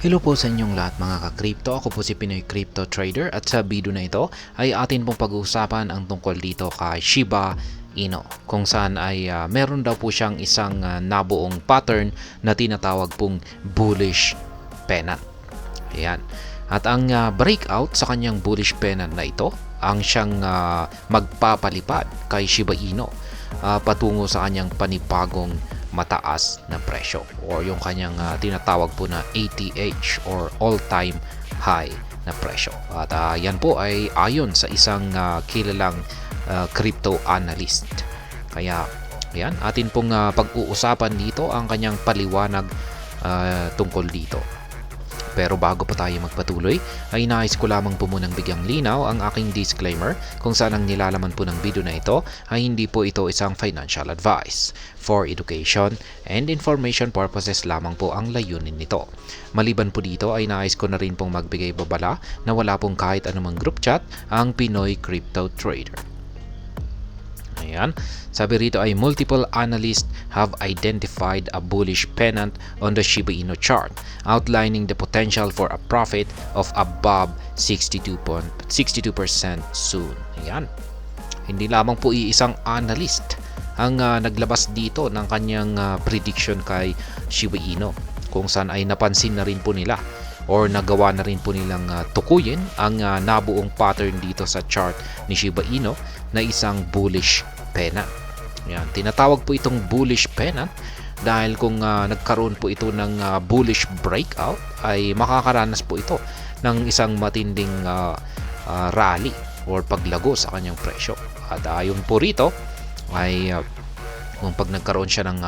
Hello po sa inyong lahat mga ka-crypto. Ako po si Pinoy Crypto Trader at sa video na ito ay atin pong pag-uusapan ang tungkol dito kay Shiba Inu, kung saan ay meron daw po siyang isang nabuong pattern na tinatawag pong bullish pennant. Ayan. At ang breakout sa kanyang bullish pennant na ito ang siyang magpapalipad kay Shiba Inu patungo sa kanyang panibagong mataas na presyo or yung kanyang tinatawag po na ATH or all-time high na presyo. At yan po ay ayon sa isang kilalang crypto analyst. Kaya yan, atin pong pag-uusapan dito ang kanyang paliwanag tungkol dito. Pero bago pa tayo magpatuloy, ay nais ko lamang po munang bigyang linaw ang aking disclaimer kung saan ang nilalaman po ng video na ito ay hindi po ito isang financial advice. For education and information purposes lamang po ang layunin nito. Maliban po dito ay nais ko na rin pong magbigay babala na wala pong kahit anumang group chat ang Pinoy Crypto Trader. Ayan. Sabi rito ay multiple analysts have identified a bullish pennant on the Shiba Inu chart, outlining the potential for a profit of above 62% soon. Ayan. Hindi lamang po iisang analyst ang naglabas dito ng kanyang prediction kay Shiba Inu, kung saan ay napansin na rin po nila or nagawa na rin po nilang tukuyin ang nabuong pattern dito sa chart ni Shiba Inu na isang bullish pennant. Yan, tinatawag po itong bullish pennant dahil kung nagkaroon po ito ng bullish breakout ay makakaranas po ito ng isang matinding rally or paglago sa kanyang presyo. At ayon po rito ay kung pag nagkaroon siya ng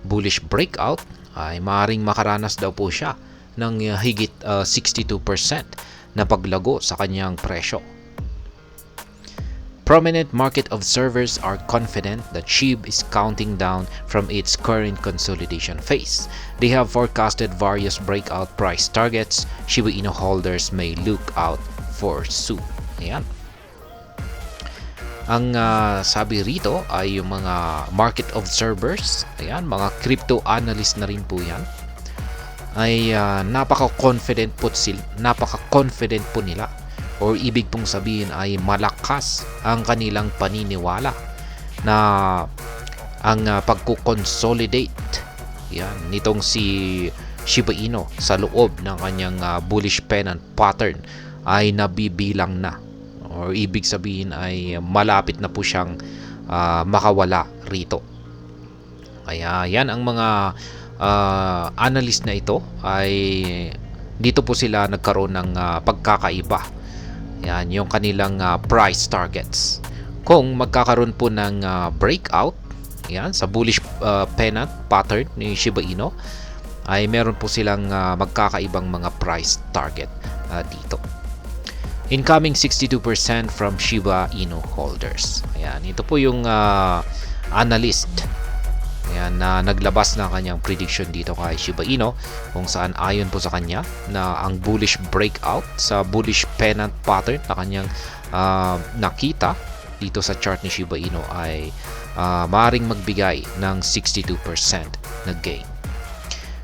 bullish breakout ay maaaring makaranas daw po siya ng higit 62% na paglago sa kanyang presyo. Prominent market observers are confident that SHIB is counting down from its current consolidation phase. They have forecasted various breakout price targets Shiba Inu holders may look out for soon. Ayan. Ang sabi rito ay yung mga market observers, ayan, mga crypto analyst na rin po yan, ay napaka-confident po nila. Or ibig pong sabihin ay malakas ang kanilang paniniwala na ang pagko-consolidate yan nitong si Shiba Inu sa loob ng kanyang bullish pennant pattern ay nabibilang na, or ibig sabihin ay malapit na po siyang makawala rito. Kaya yan ang mga analyst na ito ay dito po sila nagkaroon ng pagkakaiba. Yan, yung kanilang price targets. Kung magkakaroon po ng breakout, yan, sa bullish pennant pattern ni Shiba Inu, ay meron po silang magkakaibang mga price target dito. Incoming 62% from Shiba Inu holders. Ayan, ito po yung analyst. Ayan, na naglabas ng kanyang prediction dito kay Shiba Inu, kung saan ayon po sa kanya na ang bullish breakout sa bullish pennant pattern na kanyang nakita dito sa chart ni Shiba Inu ay maaaring magbigay ng 62% na gain.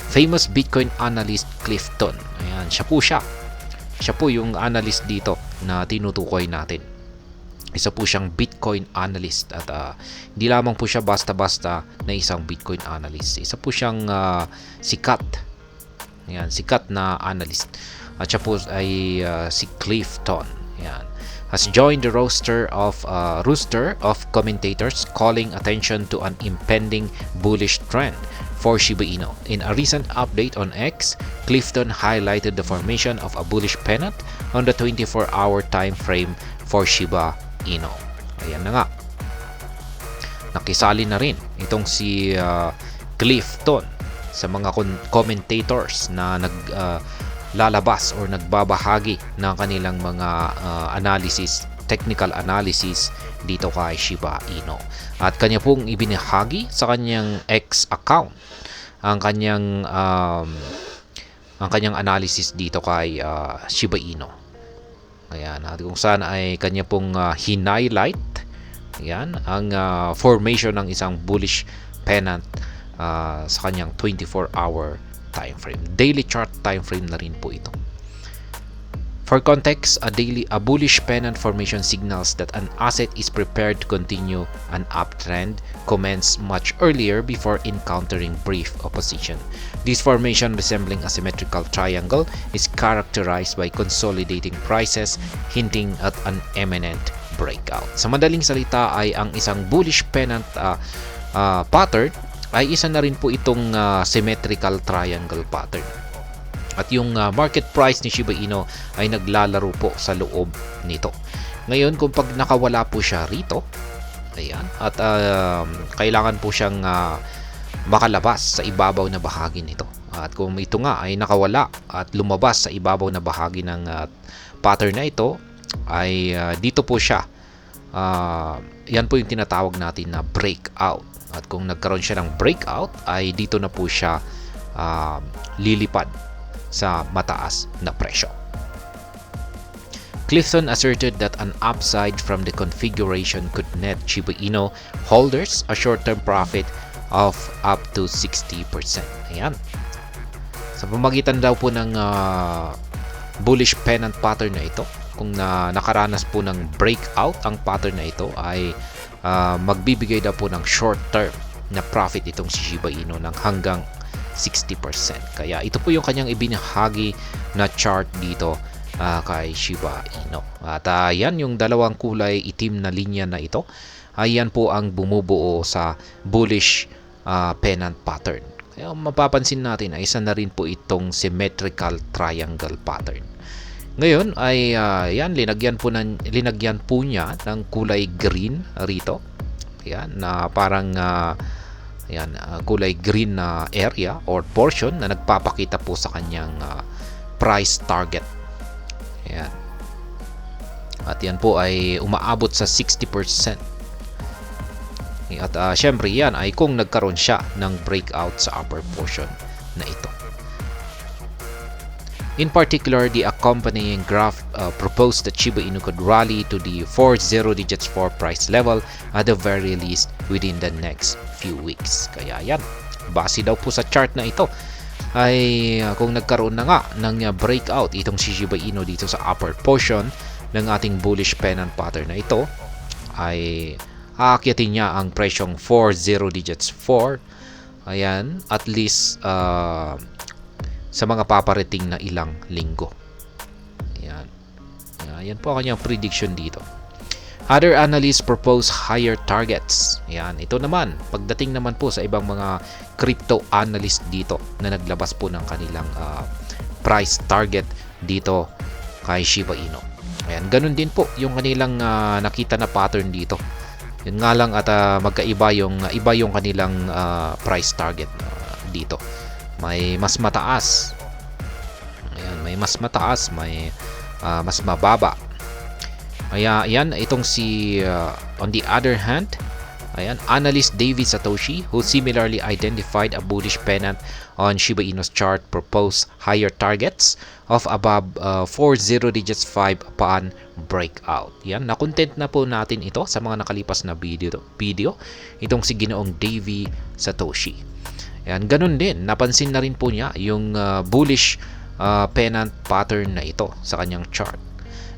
Famous Bitcoin analyst Clifton. Ayan, siya po yung analyst dito na tinutukoy natin. Isa po siyang Bitcoin analyst at hindi lamang po siya basta-basta na isang Bitcoin analyst. Isa po siyang sikat. Yan, sikat na analyst. At siya po ay si Clifton. Yan. Has joined the rooster of commentators calling attention to an impending bullish trend for Shiba Inu. In a recent update on X, Clifton highlighted the formation of a bullish pennant on the 24-hour time frame for Shiba Inu. Ayan na nga. Nakisali na rin itong si Clifton sa mga commentators na naglalabas or nagbabahagi ng kanilang mga technical analysis dito kay Shiba Inu. At kanya pong ibinahagi sa kanyang X account ang kanyang analysis dito kay Shiba Inu. Ayan, at kung saan ay kanya pong hinighlight yan ang formation ng isang bullish pennant sa kanyang 24-hour time frame. Daily chart time frame na rin po ito. For context, a bullish pennant formation signals that an asset is prepared to continue an uptrend commence much earlier before encountering brief opposition. This formation, resembling a symmetrical triangle, is characterized by consolidating prices, hinting at an imminent breakout. Sa madaling salita ay ang isang bullish pennant pattern ay isa na rin po itong symmetrical triangle pattern. At yung market price ni Shiba Inu ay naglalaro po sa loob nito. Ngayon, kung pag nakawala po siya rito, ayan, at kailangan po siyang makalabas sa ibabaw na bahagi nito. At kung ito nga ay nakawala at lumabas sa ibabaw na bahagi ng pattern na ito, ay dito po siya. Yan po yung tinatawag natin na breakout. At kung nagkaroon siya ng breakout, ay dito na po siya lilipad sa mataas na presyo. Clifton asserted that an upside from the configuration could net Shiba Inu holders a short-term profit of up to 60%. Ayan. Sa pamagitan daw po ng bullish pennant pattern na ito, kung nakaranas po ng breakout ang pattern na ito, ay magbibigay daw po ng short-term na profit itong si Shiba Inu ng hanggang 60%. Kaya ito po yung kanyang ibinahagi na chart dito kay Shiba Inu. At yan yung dalawang kulay itim na linya na ito. Ayan po ang bumubuo sa bullish pennant pattern. Kaya mapapansin natin ay isa na rin po itong symmetrical triangle pattern. Ngayon ay yan, linagyan po niya ng kulay green rito. Ayan, na parang ayan, kulay green na area or portion na nagpapakita po sa kanyang price target. Ayan. At yan po ay umaabot sa 60%. At syempre yan ay kung nagkaroon siya ng breakout sa upper portion na ito. In particular, the accompanying graph proposed that Shiba Inu could rally to the 40 digits 4 price level at the very least within the next few weeks. Kaya yan, base daw po sa chart na ito ay kung nagkaroon na nga ng breakout itong si Shiba Inu dito sa upper portion ng ating bullish pennant pattern na ito, ay aakyatin niya ang presyong 40 digits 4. Ayan, at least sa mga paparating na ilang linggo. Ayan. Ayan po ang kanyang prediction dito. Other analysts propose higher targets. Ayan. Ito naman, pagdating naman po sa ibang mga crypto analyst dito na naglabas po ng kanilang price target dito kay Shiba Inu. Ayan. Ganun din po yung kanilang nakita na pattern dito. Yun nga lang at magkaiba iba yung kanilang price target dito. May mas mataas. Ayan, may mas mataas, may mas mababa. Ayan, itong si on the other hand, ayan, analyst David Satoshi, who similarly identified a bullish pennant on Shiba Inu's chart, proposed higher targets of above 40 digits 5 upon breakout. Yan, na-content na po natin ito sa mga nakalipas na video. Itong si Ginoong David Satoshi. Yan, ganun din, napansin na rin po niya yung bullish pennant pattern na ito sa kanyang chart.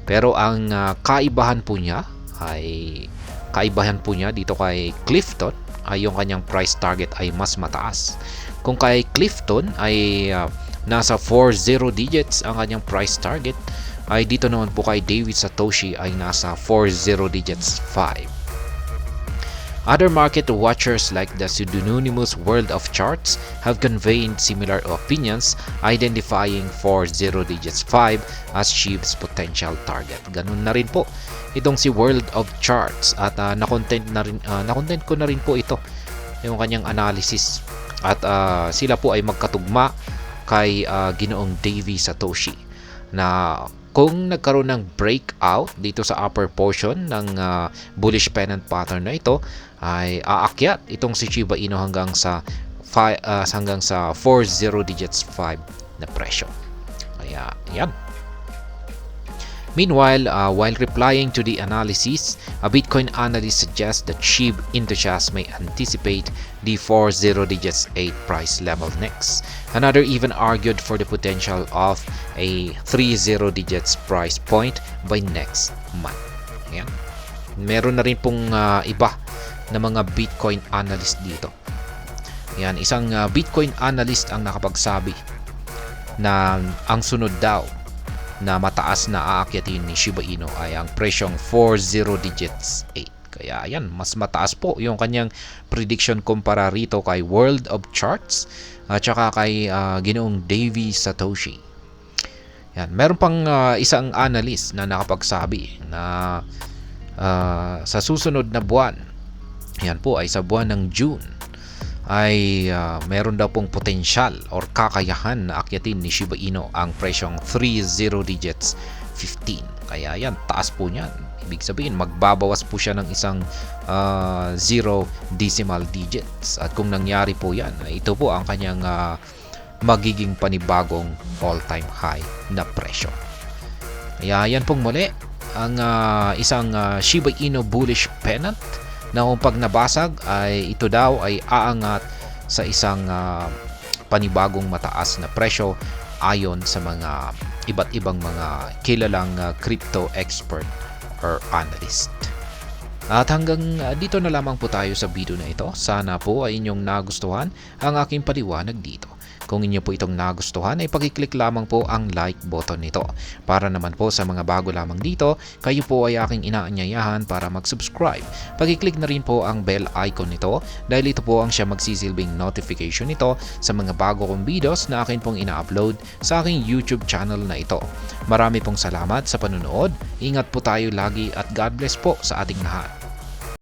Pero ang kaibahan po niya dito kay Clifton ay yung kanyang price target ay mas mataas. Kung kay Clifton ay nasa 40 digits ang kanyang price target, ay dito naman po kay David Satoshi ay nasa 40 digits 5. Other market watchers like the pseudonymous World of Charts have conveyed similar opinions, identifying 40 digits 5 as SHIB's potential target. Ganun na rin po itong si World of Charts at na-content ko na rin po ito yung kanyang analysis at sila po ay magkatugma kay Ginoong David Satoshi na kung nagkaroon ng breakout dito sa upper portion ng bullish pennant pattern na ito, ay aakyat itong si Shiba Inu hanggang sa 40 digits 5 na presyo. Kaya yan. Meanwhile, while replying to the analysis, a Bitcoin analyst suggests that SHIB enthusiasts may anticipate the 40 digits 8 price level next. Another even argued for the potential of a 30 digits price point by next month. Ayan. Meron na rin pong iba na mga Bitcoin analyst dito. Ayan, isang Bitcoin analyst ang nakapagsabi na ang sunod daw na mataas na aakyatin ni Shiba Inu ay ang presyong 40 digits 8. Kaya ayan, mas mataas po yung kanyang prediction kumpara rito kay World of Charts at saka kay Ginoong Davey Satoshi. Yan, meron pang isang analyst na nakapagsabi na sa susunod na buwan, yan po ay sa buwan ng June, ay meron daw pong potensyal or kakayahan na akyatin ni Shiba Inu ang presyong 30 digits 15. Kaya yan, taas po niyan. Ibig sabihin, magbabawas po siya ng isang 0 decimal digits. At kung nangyari po yan, ito po ang kanyang magiging panibagong all-time high na presyo. Kaya yan pong muli ang isang Shiba Inu bullish pennant na kung pag nabasag ay ito daw ay aangat sa isang panibagong mataas na presyo ayon sa mga iba't ibang mga kilalang crypto expert or analyst. At hanggang dito na lamang po tayo sa video na ito. Sana po ay inyong nagustuhan ang aking paliwanag dito. Kung inyo po itong nagustuhan ay pakiclick lamang po ang like button nito. Para naman po sa mga bago lamang dito, kayo po ay aking inaanyayahan para mag-subscribe. Pakiclick na rin po ang bell icon nito dahil ito po ang siya magsisilbing notification nito sa mga bago kong videos na akin pong ina-upload sa aking YouTube channel na ito. Marami pong salamat sa panunood. Ingat po tayo lagi at God bless po sa ating lahat.